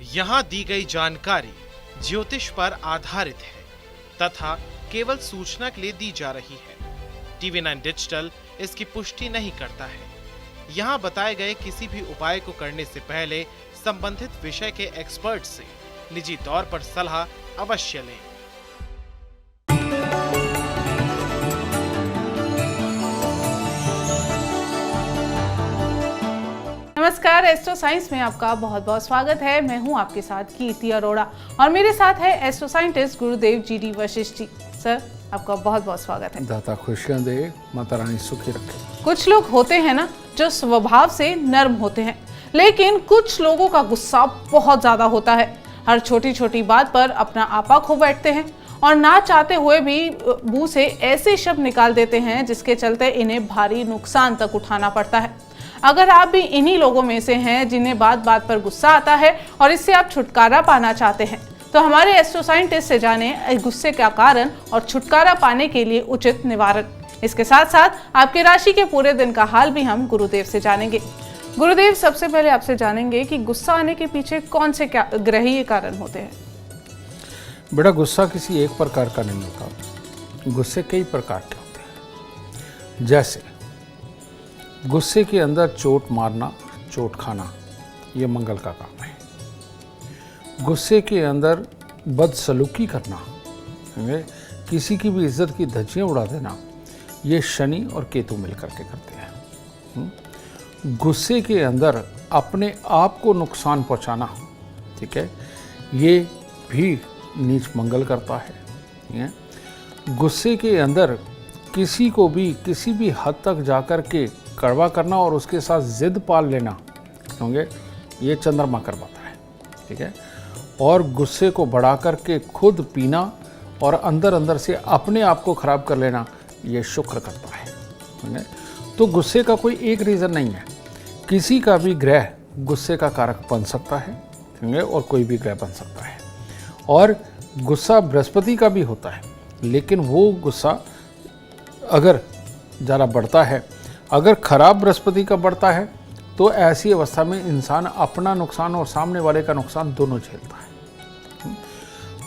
यहाँ दी गई जानकारी ज्योतिष पर आधारित है तथा केवल सूचना के लिए दी जा रही है। TV9 डिजिटल इसकी पुष्टि नहीं करता है। यहाँ बताए गए किसी भी उपाय को करने से पहले संबंधित विषय के एक्सपर्ट से निजी तौर पर सलाह अवश्य लें। नमस्कार, एस्ट्रो साइंस में आपका बहुत बहुत स्वागत है। मैं हूं आपके साथ कीर्ति अरोड़ा और मेरे साथ है एस्ट्रो साइंटिस्ट गुरुदेव G D Vashishtha ji. Sir, आपका बहुत बहुत स्वागत है। दाता खुशियां दे, माता रानी सुखी रखे। कुछ लोग होते हैं ना जो स्वभाव से नर्म होते हैं, लेकिन कुछ लोगों का गुस्सा बहुत ज्यादा होता है। हर छोटी छोटी बात पर अपना आपा खो बैठते हैं और ना चाहते हुए भी मुंह से ऐसे शब्द निकाल देते हैं जिसके चलते इन्हें भारी नुकसान तक उठाना पड़ता है। अगर आप भी इन्हीं लोगों में से हैं जिन्हें बात बात पर गुस्सा आता है और इससे आप छुटकारा पाना चाहते हैं, तो हमारे एस्ट्रो साइंटिस्ट से जाने गुस्से का कारण और छुटकारा पाने के लिए उचित निवारण। इसके साथ साथ आपके राशि के पूरे दिन का हाल भी हम गुरुदेव से जानेंगे। गुरुदेव, सबसे पहले आपसे जानेंगे कि गुस्सा आने के पीछे कौन से ग्रहीय कारण होते हैं? बेटा, गुस्सा किसी एक प्रकार का नहीं होता, गुस्से कई प्रकार के होते हैं। जैसे गुस्से के अंदर चोट मारना, चोट खाना, ये मंगल का काम है। गुस्से के अंदर बदसलूकी करना, किसी की भी इज्जत की धज्जियां उड़ा देना, ये शनि और केतु मिलकर के करते हैं। गुस्से के अंदर अपने आप को नुकसान पहुंचाना, ठीक है, ये भी नीच मंगल करता है। गुस्से के अंदर किसी को भी किसी भी हद तक जाकर के कड़वा करना और उसके साथ जिद पाल लेना, होंगे, ये चंद्रमा करवाता है, ठीक है। और गुस्से को बढ़ा करके खुद पीना और अंदर अंदर से अपने आप को खराब कर लेना, ये शुक्र करता है। तो गुस्से का कोई एक रीज़न नहीं है, किसी का भी ग्रह गुस्से का कारक बन सकता है और कोई भी ग्रह बन सकता है। और गुस्सा बृहस्पति का भी होता है, लेकिन वो गुस्सा अगर ज़रा बढ़ता है, अगर खराब बृहस्पति का बढ़ता है, तो ऐसी अवस्था में इंसान अपना नुकसान और सामने वाले का नुकसान दोनों झेलता है।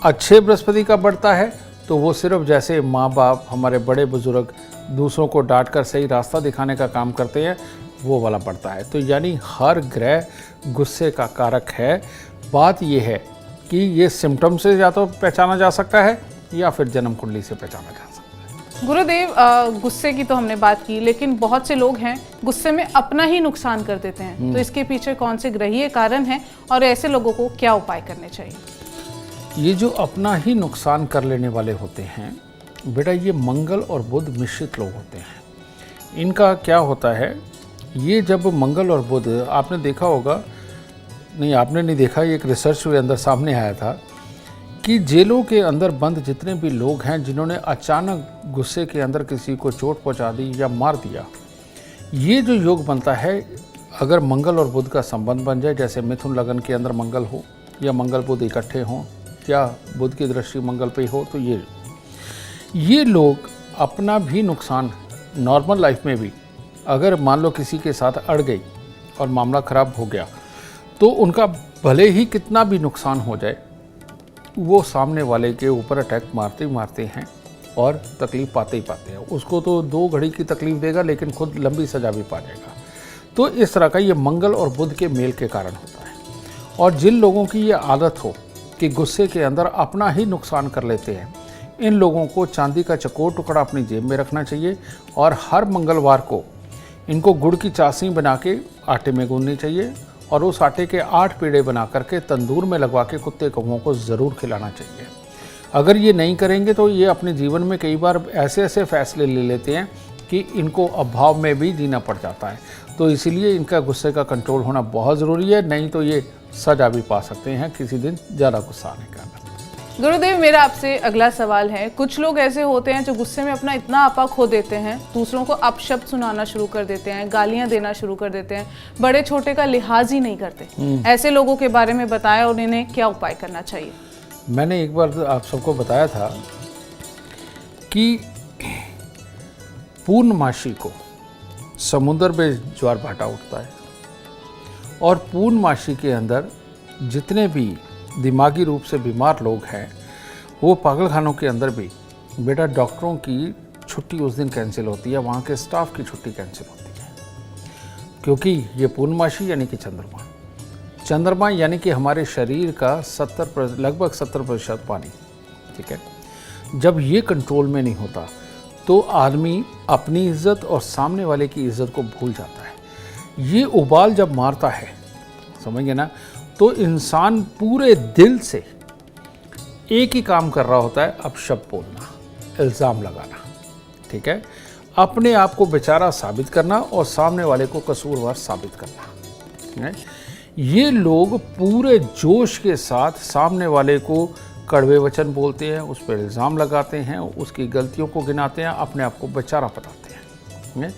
अच्छे बृहस्पति का बढ़ता है तो वो सिर्फ जैसे माँ बाप, हमारे बड़े बुजुर्ग दूसरों को डांट कर सही रास्ता दिखाने का काम करते हैं, वो वाला बढ़ता है। तो यानी हर ग्रह गुस्से का कारक है। बात ये है कि ये सिम्टम से या तो पहचाना जा सकता है या फिर जन्म कुंडली से पहचाना जा सकता है। गुरुदेव, गुस्से की तो हमने बात की, लेकिन बहुत से लोग हैं गुस्से में अपना ही नुकसान कर देते हैं। तो इसके पीछे कौन से ग्रहीय कारण हैं और ऐसे लोगों को क्या उपाय करने चाहिए? ये जो अपना ही नुकसान कर लेने वाले होते हैं बेटा, ये मंगल और बुध मिश्रित लोग होते हैं। इनका क्या होता है, ये जब मंगल और बुध, आपने देखा होगा, नहीं आपने नहीं देखा, ये एक रिसर्च के अंदर सामने आया था कि जेलों के अंदर बंद जितने भी लोग हैं जिन्होंने अचानक गुस्से के अंदर किसी को चोट पहुंचा दी या मार दिया, ये जो योग बनता है, अगर मंगल और बुध का संबंध बन जाए, जैसे मिथुन लगन के अंदर मंगल हो या मंगल बुध इकट्ठे हों या बुध की दृष्टि मंगल पे हो, तो ये लोग अपना भी नुकसान नॉर्मल लाइफ में भी, अगर मान लो किसी के साथ अड़ गई और मामला ख़राब हो गया, तो उनका भले ही कितना भी नुकसान हो जाए, वो सामने वाले के ऊपर अटैक मारते ही मारते हैं और तकलीफ़ पाते ही पाते हैं। उसको तो 2 घड़ी की तकलीफ़ देगा, लेकिन खुद लंबी सजा भी पा जाएगा। तो इस तरह का ये मंगल और बुध के मेल के कारण होता है। और जिन लोगों की ये आदत हो कि गुस्से के अंदर अपना ही नुकसान कर लेते हैं, इन लोगों को चांदी का चकोर टुकड़ा अपनी जेब में रखना चाहिए और हर मंगलवार को इनको गुड़ की चाशनी बना के आटे में गूंदनी चाहिए और उस आटे के 8 पेड़े बना करके तंदूर में लगवा के कुत्ते कौवों को ज़रूर खिलाना चाहिए। अगर ये नहीं करेंगे तो ये अपने जीवन में कई बार ऐसे ऐसे फैसले ले लेते हैं कि इनको अभाव में भी जीना पड़ जाता है। तो इसीलिए इनका गुस्से का कंट्रोल होना बहुत ज़रूरी है, नहीं तो ये सजा भी पा सकते हैं किसी दिन ज़्यादा गुस्सा आने का। गुरुदेव, मेरा आपसे अगला सवाल है, कुछ लोग ऐसे होते हैं जो गुस्से में अपना इतना आपा खो देते हैं, दूसरों को अपशब्द सुनाना शुरू कर देते हैं, गालियां देना शुरू कर देते हैं, बड़े छोटे का लिहाज ही नहीं करते। ऐसे लोगों के बारे में बताया और इन्हें क्या उपाय करना चाहिए? मैंने एक बार आप सबको बताया था कि पूर्णमासी को समुद्र में ज्वार भाटा उठता है और पूर्णमासी के अंदर जितने भी दिमागी रूप से बीमार लोग हैं वो पागलखानों के अंदर भी बेटा डॉक्टरों की छुट्टी उस दिन कैंसिल होती है, वहाँ के स्टाफ की छुट्टी कैंसिल होती है, क्योंकि ये पूर्णमासी यानी कि चंद्रमा यानी कि हमारे शरीर का लगभग 70% पानी, ठीक है। जब ये कंट्रोल में नहीं होता तो आदमी अपनी इज्जत और सामने वाले की इज्जत को भूल जाता है। ये उबाल जब मारता है, समझिए ना, तो इंसान पूरे दिल से एक ही काम कर रहा होता है, अपशब्द बोलना, इल्ज़ाम लगाना, ठीक है, अपने आप को बेचारा साबित करना और सामने वाले को कसूरवार साबित करना है। ये लोग पूरे जोश के साथ सामने वाले को कड़वे वचन बोलते हैं, उस पर इल्ज़ाम लगाते हैं, उसकी गलतियों को गिनाते हैं, अपने आप को बेचारा बताते हैं।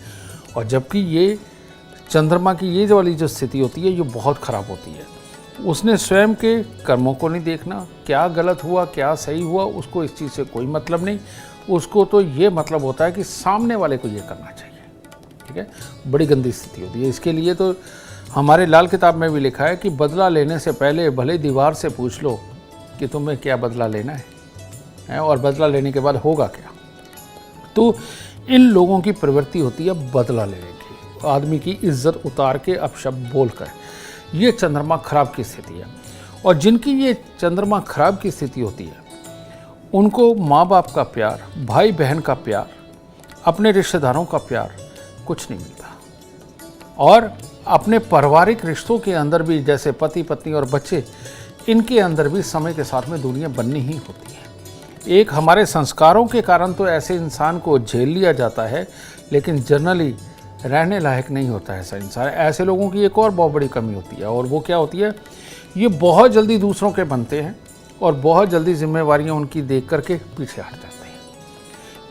और जबकि ये चंद्रमा की ये वाली जो स्थिति होती है ये बहुत ख़राब होती है। उसने स्वयं के कर्मों को नहीं देखना, क्या गलत हुआ क्या सही हुआ उसको इस चीज़ से कोई मतलब नहीं, उसको तो ये मतलब होता है कि सामने वाले को ये करना चाहिए, ठीक है। बड़ी गंदी स्थिति होती है। इसके लिए तो हमारे लाल किताब में भी लिखा है कि बदला लेने से पहले भले दीवार से पूछ लो कि तुम्हें क्या बदला लेना है और बदला लेने के बाद होगा क्या। तो इन लोगों की प्रवृत्ति होती है बदला लेने की, आदमी की इज्जत उतार के अपशब्द बोलकर। ये चंद्रमा खराब की स्थिति है। और जिनकी ये चंद्रमा खराब की स्थिति होती है उनको माँ बाप का प्यार, भाई बहन का प्यार, अपने रिश्तेदारों का प्यार कुछ नहीं मिलता। और अपने पारिवारिक रिश्तों के अंदर भी, जैसे पति पत्नी और बच्चे, इनके अंदर भी समय के साथ में दूरियां बननी ही होती हैं। एक हमारे संस्कारों के कारण तो ऐसे इंसान को झेल लिया जाता है, लेकिन जनरली रहने लायक नहीं होता है ऐसा इंसान। ऐसे लोगों की एक और बहुत बड़ी कमी होती है, और वो क्या होती है, ये बहुत जल्दी दूसरों के बनते हैं और बहुत जल्दी जिम्मेवारियां उनकी देख करके पीछे हट जाते हैं।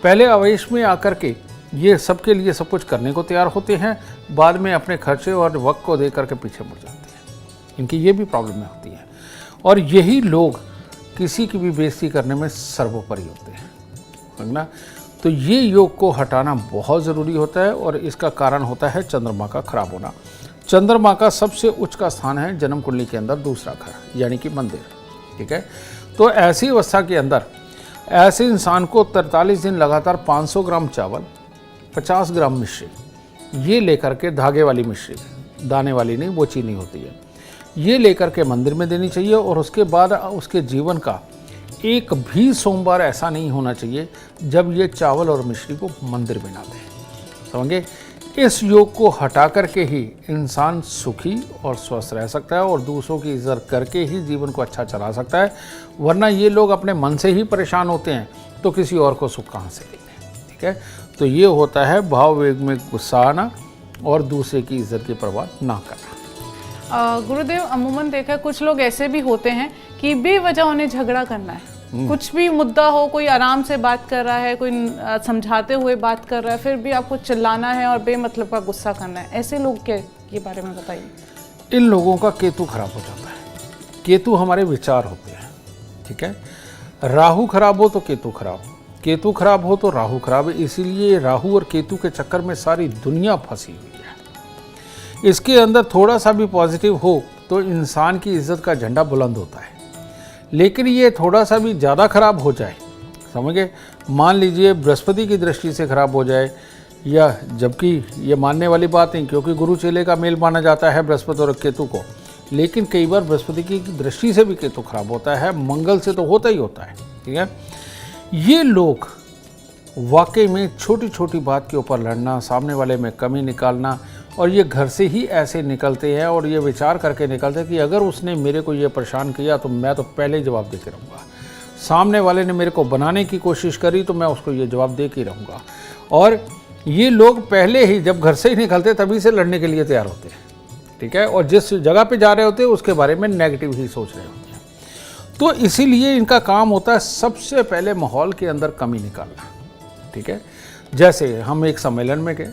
पहले आवेश में आकर के ये सबके लिए सब कुछ करने को तैयार होते हैं, बाद में अपने खर्चे और वक्त को दे करके पीछे मुड़ जाते हैं। इनकी ये भी प्रॉब्लम होती है। और यही लोग किसी की भी बेइज्जती करने में सर्वोपरि होते हैं, समझना। तो ये योग को हटाना बहुत ज़रूरी होता है, और इसका कारण होता है चंद्रमा का खराब होना। चंद्रमा का सबसे उच्च का स्थान है जन्म कुंडली के अंदर दूसरा घर, यानी कि मंदिर, ठीक है। तो ऐसी अवस्था के अंदर ऐसे इंसान को 43 दिन लगातार 500 ग्राम चावल, 50 ग्राम मिश्री, ये लेकर के, धागे वाली मिश्री, दाने वाली नहीं, वो चीनी होती है, ये लेकर के मंदिर में देनी चाहिए। और उसके बाद उसके जीवन का एक भी सोमवार ऐसा नहीं होना चाहिए जब ये चावल और मिश्री को मंदिर में ना दें, समझे। इस योग को हटा करके ही इंसान सुखी और स्वस्थ रह सकता है और दूसरों की इज्जत करके ही जीवन को अच्छा चला सकता है। वरना ये लोग अपने मन से ही परेशान होते हैं तो किसी और को सुख कहाँ से देंगे, ठीक है। तो ये होता है भाव वेग में गुस्सा आना और दूसरे की इज्जत की परवाह ना करना। गुरुदेव, अमूमन देखा है कुछ लोग ऐसे भी होते हैं कि बेवजह उन्हें झगड़ा करना है, कुछ भी मुद्दा हो, कोई आराम से बात कर रहा है, कोई समझाते हुए बात कर रहा है, फिर भी आपको चिल्लाना है और बेमतलब का गुस्सा करना है। ऐसे लोग के बारे में बताइए। इन लोगों का केतु खराब हो जाता है। केतु हमारे विचार होते हैं, ठीक है। राहु खराब हो तो केतु खराब, केतु खराब हो तो राहु खराब है। इसीलिए राहु और केतु के चक्कर में सारी दुनिया फंसी हुई है। इसके अंदर थोड़ा सा भी पॉजिटिव हो तो इंसान की इज्जत का झंडा बुलंद होता है, लेकिन ये थोड़ा सा भी ज़्यादा खराब हो जाए, समझे, मान लीजिए बृहस्पति की दृष्टि से खराब हो जाए, या जबकि ये मानने वाली बात नहीं, क्योंकि गुरु चेले का मेल माना जाता है बृहस्पति और केतु को, लेकिन कई बार बृहस्पति की दृष्टि से भी केतु खराब होता है, मंगल से तो होता ही होता है, ठीक है। ये लोग वाकई में छोटी छोटी बात के ऊपर लड़ना, सामने वाले में कमी निकालना, और ये घर से ही ऐसे निकलते हैं और ये विचार करके निकलते हैं कि अगर उसने मेरे को ये परेशान किया तो मैं तो पहले ही जवाब दे के रहूँगा, सामने वाले ने मेरे को बनाने की कोशिश करी तो मैं उसको ये जवाब दे के रहूँगा। और ये लोग पहले ही जब घर से ही निकलते तभी से लड़ने के लिए तैयार होते हैं, ठीक है, और जिस जगह पे जा रहे होते हैं उसके बारे में नेगेटिव ही सोच रहे होते हैं। तो इसीलिए इनका काम होता है सबसे पहले माहौल के अंदर कमी निकालना, ठीक है। जैसे हम एक सम्मेलन में गए,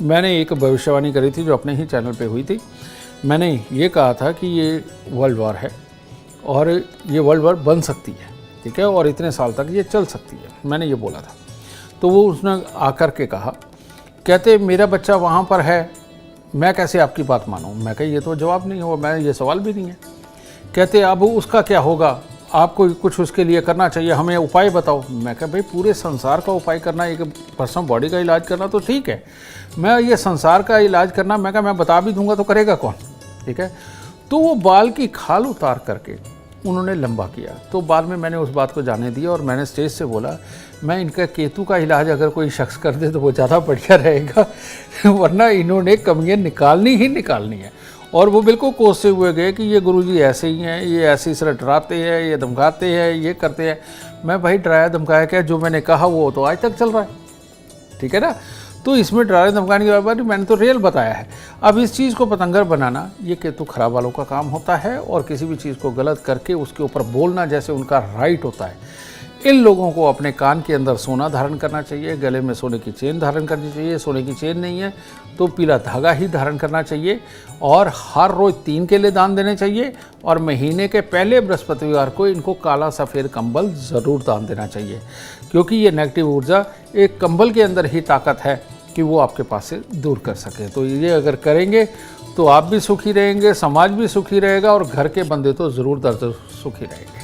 मैंने एक भविष्यवाणी करी थी जो अपने ही चैनल पे हुई थी। मैंने ये कहा था कि ये वर्ल्ड वॉर है और ये वर्ल्ड वॉर बन सकती है, ठीक है, और इतने साल तक ये चल सकती है, मैंने ये बोला था। तो वो उसने आकर के कहा, कहते मेरा बच्चा वहाँ पर है, मैं कैसे आपकी बात मानूं? मैं कहा ये तो जवाब नहीं हुआ, मैं ये सवाल भी नहीं है। कहते अब उसका क्या होगा, आपको कुछ उसके लिए करना चाहिए, हमें उपाय बताओ। मैं कहा भाई पूरे संसार का उपाय करना, एक पर्सनल बॉडी का इलाज करना तो ठीक है, मैं ये संसार का इलाज करना, मैं कहा मैं बता भी दूंगा तो करेगा कौन, ठीक है। तो वो बाल की खाल उतार करके उन्होंने लंबा किया। तो बाद में मैंने उस बात को जाने दिया और मैंने स्टेज से बोला मैं इनका केतु का इलाज अगर कोई शख्स कर दे तो वो ज़्यादा बढ़िया रहेगा, वरना इन्होंने कमियाँ निकालनी ही निकालनी है। और वो बिल्कुल कोसते हुए गए कि ये गुरुजी ऐसे ही हैं, ये ऐसे इस तरह डराते हैं, ये धमकाते हैं, ये करते हैं। मैं भाई डराया धमकाया क्या, जो मैंने कहा वो तो आज तक चल रहा है, ठीक है ना। तो इसमें डराने धमकाने की बात मैंने तो रियल बताया है। अब इस चीज़ को पतंगर बनाना ये केतु खराब वालों का काम होता है, और किसी भी चीज़ को गलत करके उसके ऊपर बोलना जैसे उनका राइट होता है। इन लोगों को अपने कान के अंदर सोना धारण करना चाहिए, गले में सोने की चेन धारण करनी चाहिए, सोने की चेन नहीं है तो पीला धागा ही धारण करना चाहिए, और हर रोज़ 3 केले दान देने चाहिए, और महीने के पहले बृहस्पतिवार को इनको काला सफ़ेद कंबल ज़रूर दान देना चाहिए, क्योंकि ये नेगेटिव ऊर्जा एक कंबल के अंदर ही ताकत है कि वो आपके पास से दूर कर सके। तो ये अगर करेंगे तो आप भी सुखी रहेंगे, समाज भी सुखी रहेगा, और घर के बंदे तो ज़रूर दर्द सुखी रहेंगे।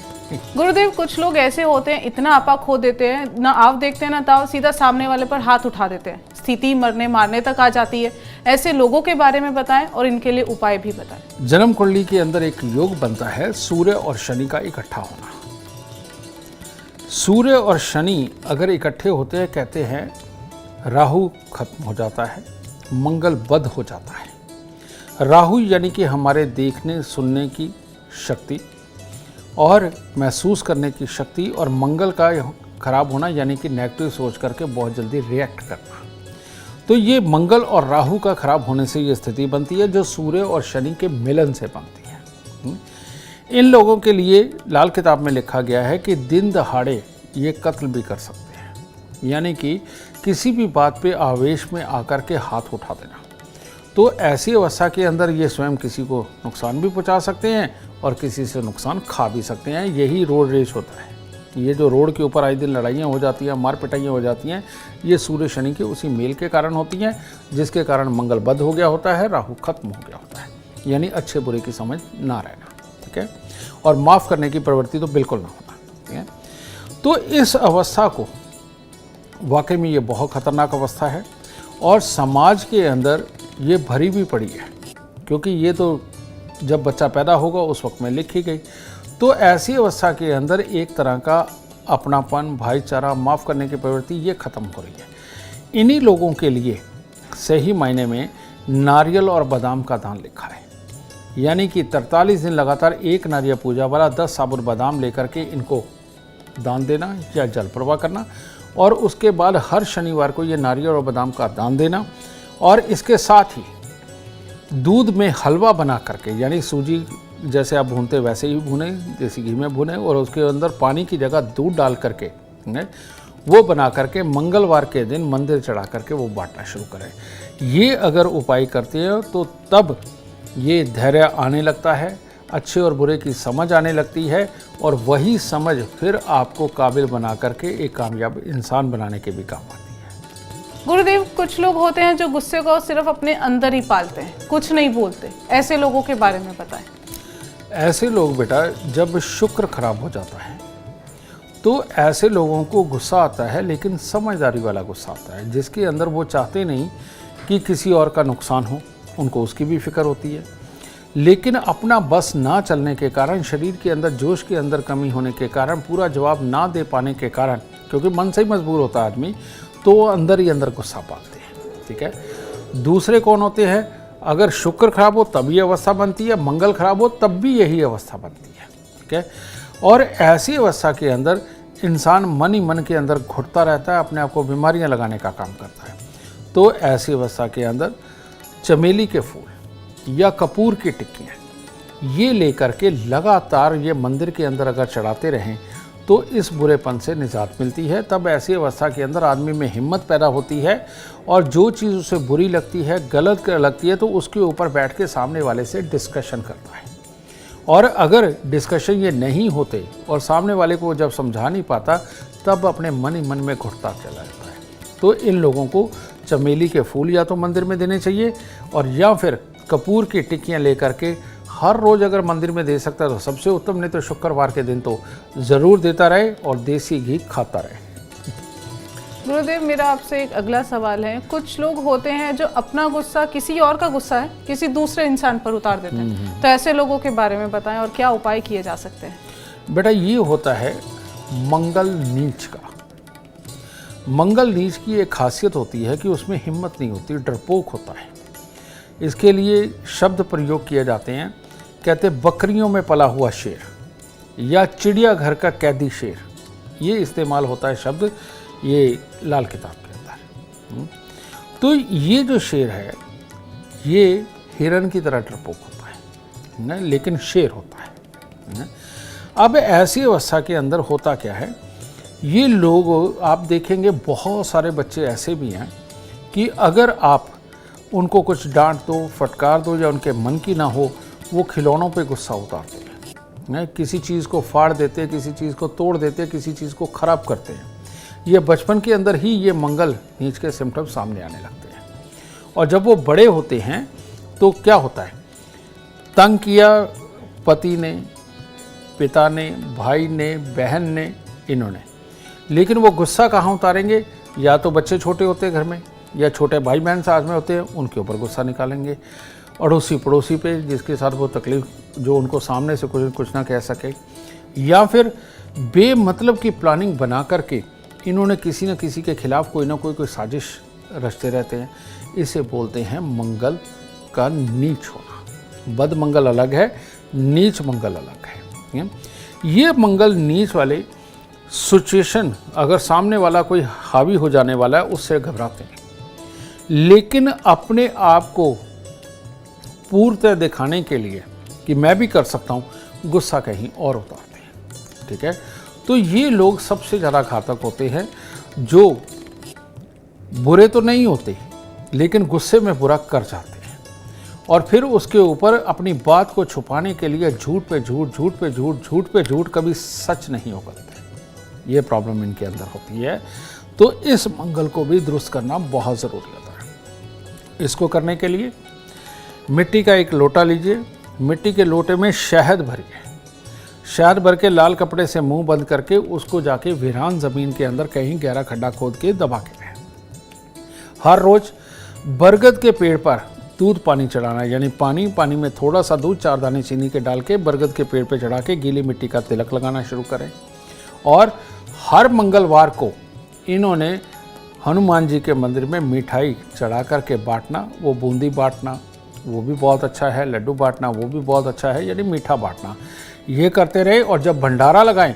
गुरुदेव, कुछ लोग ऐसे होते हैं इतना आपा खो देते हैं, ना आप देखते हैं ना ताव, सीधा सामने वाले पर हाथ उठा देते हैं, स्थिति मरने मारने तक आ जाती है। ऐसे लोगों के बारे में बताएं और इनके लिए उपाय भी बताएं। जन्म कुंडली के अंदर एक योग बनता है सूर्य और शनि का इकट्ठा होना। सूर्य और शनि अगर इकट्ठे होते हैं, कहते हैं राहु खत्म हो जाता है, मंगल बद हो जाता है। राहु यानी कि हमारे देखने सुनने की शक्ति और महसूस करने की शक्ति, और मंगल का खराब होना यानी कि नेगेटिव सोच करके बहुत जल्दी रिएक्ट करना। तो ये मंगल और राहु का खराब होने से ये स्थिति बनती है जो सूर्य और शनि के मिलन से बनती है। इन लोगों के लिए लाल किताब में लिखा गया है कि दिन दहाड़े ये कत्ल भी कर सकते हैं, यानी कि किसी भी बात पे आवेश में आकर के हाथ उठा देना। तो ऐसी अवस्था के अंदर ये स्वयं किसी को नुकसान भी पहुंचा सकते हैं और किसी से नुकसान खा भी सकते हैं। यही रोड रेस होता है। ये जो रोड के ऊपर आए दिन लड़ाइयाँ हो जाती हैं, मार पिटाइयाँ हो जाती हैं, ये सूर्य शनि के उसी मेल के कारण होती हैं, जिसके कारण मंगल बद हो गया होता है, राहु खत्म हो गया होता है, यानी अच्छे बुरे की समझ ना रहना, ठीक है। और माफ़ करने की प्रवृत्ति तो बिल्कुल ना होना, ठीक है। तो इस अवस्था को वाकई में ये बहुत खतरनाक अवस्था है, और समाज के अंदर ये भरी भी पड़ी है, क्योंकि ये तो जब बच्चा पैदा होगा उस वक्त में लिखी गई। तो ऐसी अवस्था के अंदर एक तरह का अपनापन, भाईचारा, माफ़ करने की प्रवृत्ति ये ख़त्म हो रही है। इन्हीं लोगों के लिए सही मायने में नारियल और बादाम का दान लिखा है, यानी कि 43 दिन लगातार एक नारियल पूजा वाला 10 साबुत बादाम लेकर के इनको दान देना या जल प्रवाह करना, और उसके बाद हर शनिवार को ये नारियल और बादाम का दान देना। और इसके साथ ही दूध में हलवा बना करके, यानी सूजी जैसे आप भूनते वैसे ही भुने, देसी घी में भुने, और उसके अंदर पानी की जगह दूध डाल करके वो बना करके मंगलवार के दिन मंदिर चढ़ा करके वो बांटना शुरू करें। ये अगर उपाय करते हैं तो तब ये धैर्य आने लगता है, अच्छे और बुरे की समझ आने लगती है, और वही समझ फिर आपको काबिल बना करके एक कामयाब इंसान बनाने के भी काम आती है। गुरुदेव, कुछ लोग होते हैं जो गुस्से को सिर्फ अपने अंदर ही पालते हैं, कुछ नहीं बोलते, ऐसे लोगों के बारे में बताएं। ऐसे लोग बेटा, जब शुक्र खराब हो जाता है तो ऐसे लोगों को गुस्सा आता है, लेकिन समझदारी वाला गुस्सा आता है, जिसके अंदर वो चाहते नहीं कि किसी और का नुकसान हो, उनको उसकी भी फिक्र होती है, लेकिन अपना बस ना चलने के कारण, शरीर के अंदर जोश के अंदर कमी होने के कारण, पूरा जवाब ना दे पाने के कारण, क्योंकि मन से ही मजबूर होता है आदमी, तो वो अंदर ही अंदर गुस्सा पालते हैं, ठीक है। दूसरे कौन होते हैं? अगर शुक्र खराब हो तब ये अवस्था बनती है, मंगल खराब हो तब भी यही अवस्था बनती है, ठीक है। और ऐसी अवस्था के अंदर इंसान मन ही मन के अंदर घुटता रहता है, अपने आप को बीमारियां लगाने का काम करता है। तो ऐसी अवस्था के अंदर चमेली के फूल या कपूर की टिक्कियाँ ये लेकर के लगातार ये मंदिर के अंदर अगर चढ़ाते रहें तो इस बुरेपन से निजात मिलती है। तब ऐसी अवस्था के अंदर आदमी में हिम्मत पैदा होती है, और जो चीज़ उसे बुरी लगती है, गलत लगती है, तो उसके ऊपर बैठ के सामने वाले से डिस्कशन करता है। और अगर डिस्कशन ये नहीं होते और सामने वाले को जब समझा नहीं पाता, तब अपने मन ही मन में घुटता चला जाता है। तो इन लोगों को चमेली के फूल या तो मंदिर में देने चाहिए, और या फिर कपूर की टिक्कियाँ लेकर के हर रोज़ अगर मंदिर में दे सकता है तो सबसे उत्तम, नहीं तो शुक्रवार के दिन तो ज़रूर देता रहे और देसी घी खाता रहे। गुरुदेव, मेरा आपसे एक अगला सवाल है। कुछ लोग होते हैं जो अपना गुस्सा, किसी और का गुस्सा है, किसी दूसरे इंसान पर उतार देते हैं, तो ऐसे लोगों के बारे में बताएं और क्या उपाय किए जा सकते हैं? बेटा, ये होता है मंगल नीच का। मंगल नीच की एक खासियत होती है कि उसमें हिम्मत नहीं होती, डरपोक होता है। इसके लिए शब्द प्रयोग किए जाते हैं, कहते बकरियों में पला हुआ शेर या चिड़ियाघर का कैदी शेर, ये इस्तेमाल होता है शब्द ये लाल किताब के अंदर। तो ये जो शेर है ये हिरन की तरह डरपोक होता है ना, लेकिन शेर होता है ना। अब ऐसी अवस्था के अंदर होता क्या है, ये लोग आप देखेंगे बहुत सारे बच्चे ऐसे भी हैं कि अगर आप उनको कुछ डांट दो, फटकार दो या उनके मन की ना हो, वो खिलौनों पे गुस्सा उतारते हैं, किसी चीज़ को फाड़ देते हैं, किसी चीज़ को तोड़ देते हैं, किसी चीज़ को ख़राब करते हैं। ये बचपन के अंदर ही ये मंगल नीच के सिम्टम्स सामने आने लगते हैं, और जब वो बड़े होते हैं तो क्या होता है, तंग किया पति ने, पिता ने, भाई ने, बहन ने, इन्होंने, लेकिन वो गुस्सा कहाँ उतारेंगे? या तो बच्चे छोटे होते हैं घर में, या छोटे भाई बहन साथ में होते हैं, उनके ऊपर गुस्सा निकालेंगे, अड़ोसी पड़ोसी पे जिसके साथ वो तकलीफ, जो उनको सामने से कुछ ना कह सके, या फिर बेमतलब की प्लानिंग बना करके इन्होंने किसी न किसी के खिलाफ कोई ना कोई साजिश रचते रहते हैं। इसे बोलते हैं मंगल का नीच होना। बद मंगल अलग है, नीच मंगल अलग है। ये मंगल नीच वाले सिचुएशन अगर सामने वाला कोई हावी हो जाने वाला है उससे घबराते हैं, लेकिन अपने आप को पूर्णतः दिखाने के लिए कि मैं भी कर सकता हूँ, गुस्सा कहीं और उतारते हैं। ठीक है, तो ये लोग सबसे ज़्यादा घातक होते हैं, जो बुरे तो नहीं होते लेकिन गुस्से में बुरा कर जाते हैं, और फिर उसके ऊपर अपनी बात को छुपाने के लिए झूठ पे झूठ, झूठ पे झूठ, झूठ पे झूठ, कभी सच नहीं उगलते। ये प्रॉब्लम इनके अंदर होती है। तो इस मंगल को भी दुरुस्त करना बहुत ज़रूरी होता है। इसको करने के लिए मिट्टी का एक लोटा लीजिए, मिट्टी के लोटे में शहद भरिए, शहद भर के लाल कपड़े से मुंह बंद करके उसको जाके वीरान ज़मीन के अंदर कहीं गहरा खड्डा खोद के दबा के रखें। हर रोज़ बरगद के पेड़ पर दूध पानी चढ़ाना, यानी पानी में थोड़ा सा दूध, 4 दाने चीनी के डाल के बरगद के पेड़ पे चढ़ा के गीली मिट्टी का तिलक लगाना शुरू करें। और हर मंगलवार को इन्होंने हनुमान जी के मंदिर में मिठाई चढ़ा करके बांटना, वो बूंदी बांटना वो भी बहुत अच्छा है, लड्डू बांटना वो भी बहुत अच्छा है, यानी मीठा बांटना, ये करते रहे। और जब भंडारा लगाएं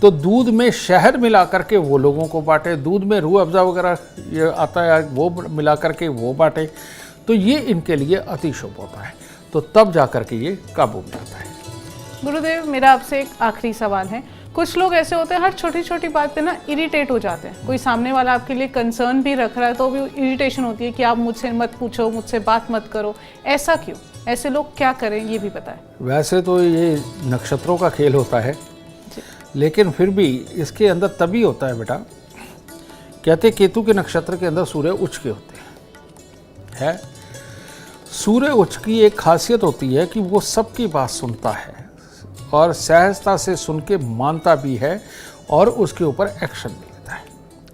तो दूध में शहद मिला करके वो लोगों को बांटे, दूध में रूह अफ़ज़ा वगैरह ये आता है वो मिला करके वो बांटे, तो ये इनके लिए अति शुभ होता है। तो तब जा कर के ये काबू में आता है। गुरुदेव, मेरा आपसे एक आखिरी सवाल है। कुछ लोग ऐसे होते हैं हर छोटी छोटी बात पे ना इरिटेट हो जाते हैं। कोई सामने वाला आपके लिए कंसर्न भी रख रहा है तो भी इरिटेशन होती है कि आप मुझसे मत पूछो, मुझसे बात मत करो। ऐसा क्यों? ऐसे लोग क्या करें ये भी बताएं। वैसे तो ये नक्षत्रों का खेल होता है, लेकिन फिर भी इसके अंदर तभी होता है बेटा, कहते केतु के नक्षत्र के अंदर सूर्य उच्च के होते हैं। सूर्य उच्च की एक खासियत होती है कि वो सबकी बात सुनता है और सहजता से सुन के मानता भी है और उसके ऊपर एक्शन भी लेता है,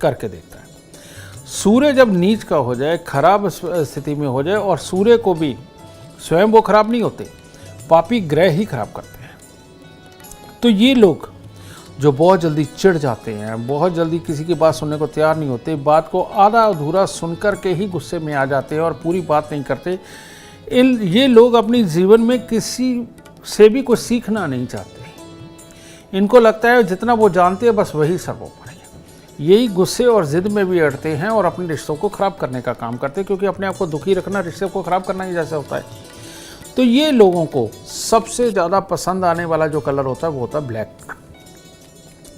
करके देखता है। सूर्य जब नीच का हो जाए, खराब स्थिति में हो जाए, और सूर्य को भी स्वयं वो खराब नहीं होते, पापी ग्रह ही खराब करते हैं। तो ये लोग जो बहुत जल्दी चिढ़ जाते हैं, बहुत जल्दी किसी की बात सुनने को तैयार नहीं होते, बात को आधा अधूरा सुनकर के ही गुस्से में आ जाते हैं और पूरी बात नहीं करते, ये लोग अपनी जीवन में किसी से भी कुछ सीखना नहीं चाहते। इनको लगता है जितना वो जानते हैं बस वही सर्वोपरि है। यही गुस्से और जिद में भी अड़ते हैं और अपने रिश्तों को खराब करने का काम करते हैं, क्योंकि अपने आप को दुखी रखना रिश्ते को खराब करना ही जैसा होता है। तो ये लोगों को सबसे ज़्यादा पसंद आने वाला जो कलर होता है वो होता है ब्लैक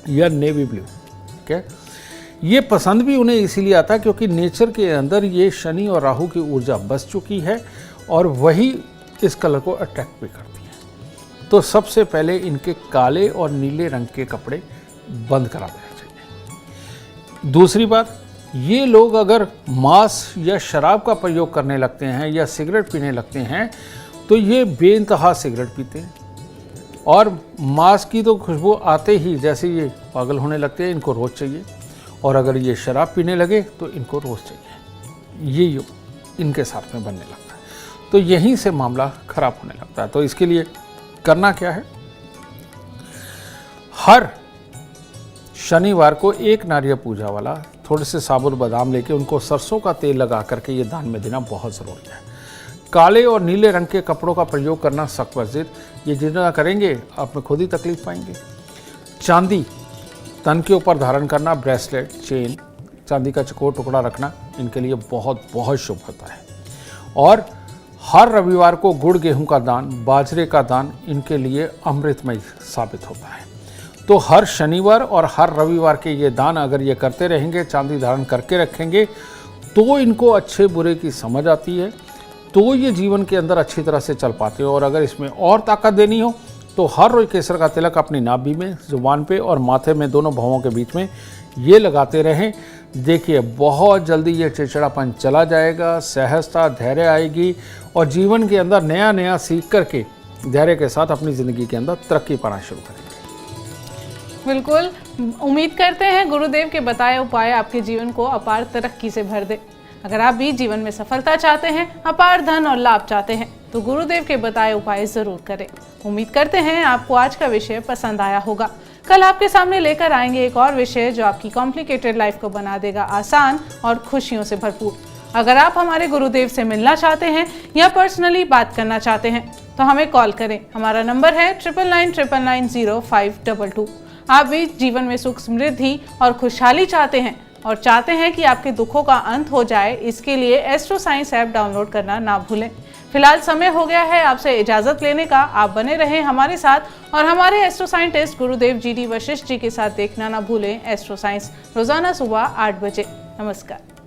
या नेवी ब्लू। ठीक है, ये पसंद भी उन्हें इसीलिए आता है क्योंकि नेचर के अंदर ये शनि और राहु की ऊर्जा बस चुकी है और वही इस कलर को अट्रैक्ट भी करती है। तो सबसे पहले इनके काले और नीले रंग के कपड़े बंद करा देना चाहिए। दूसरी बात, ये लोग अगर मांस या शराब का प्रयोग करने लगते हैं या सिगरेट पीने लगते हैं तो ये बेइंतहा सिगरेट पीते हैं और मांस की तो खुशबू आते ही जैसे ये पागल होने लगते हैं, इनको रोज़ चाहिए। और अगर ये शराब पीने लगे तो इनको रोज़ चाहिए। ये योग इनके साथ में बनने लगता है, तो यहीं से मामला खराब होने लगता है। तो इसके लिए करना क्या है, हर शनिवार को एक नारियल पूजा वाला थोड़े से साबुत बादाम लेके उनको सरसों का तेल लगा करके ये दान में देना बहुत ज़रूरी है। काले और नीले रंग के कपड़ों का प्रयोग करना सख्त वर्जित, ये जितना करेंगे आप में खुद ही तकलीफ पाएंगे। चांदी तन के ऊपर धारण करना, ब्रेसलेट, चेन, चांदी का चकोर टुकड़ा रखना इनके लिए बहुत बहुत शुभ होता है। और हर रविवार को गुड़ गेहूं का दान, बाजरे का दान इनके लिए अमृतमय साबित होता है। तो हर शनिवार और हर रविवार के ये दान अगर ये करते रहेंगे, चांदी धारण करके रखेंगे, तो इनको अच्छे बुरे की समझ आती है, तो ये जीवन के अंदर अच्छी तरह से चल पाते हो। और अगर इसमें और ताकत देनी हो तो हर रोज केसर का तिलक अपनी नाभि में, जुबान पे और माथे में, दोनों भवों के बीच में ये लगाते रहें। देखिए बहुत जल्दी ये चिड़चिड़ापन चला जाएगा, सहजता, धैर्य आएगी और जीवन के अंदर नया नया सीख करके धैर्य के साथ अपनी ज़िंदगी के अंदर तरक्की पाना शुरू करेंगे। बिल्कुल, उम्मीद करते हैं गुरुदेव के बताए उपाय आपके जीवन को अपार तरक्की से भर दे। अगर आप भी जीवन में सफलता चाहते हैं, अपार धन और लाभ चाहते हैं, तो गुरुदेव के बताए उपाय जरूर करें। उम्मीद करते हैं आपको आज का विषय पसंद आया होगा। कल आपके सामने लेकर आएंगे एक और विषय जो आपकी कॉम्प्लिकेटेड लाइफ को बना देगा आसान और खुशियों से भरपूर। अगर आप हमारे गुरुदेव से मिलना चाहते हैं या पर्सनली बात करना चाहते हैं तो हमें कॉल करें। हमारा नंबर है 9999905222। आप भी जीवन में सुख, समृद्धि और खुशहाली चाहते हैं और चाहते हैं कि आपके दुखों का अंत हो जाए, इसके लिए एस्ट्रो साइंस ऐप डाउनलोड करना ना भूलें। फिलहाल समय हो गया है आपसे इजाजत लेने का। आप बने रहें हमारे साथ और हमारे एस्ट्रो साइंटिस्ट गुरुदेव GD वशिष्ठ जी के साथ देखना ना भूलें एस्ट्रो साइंस, रोजाना सुबह 8 बजे। नमस्कार।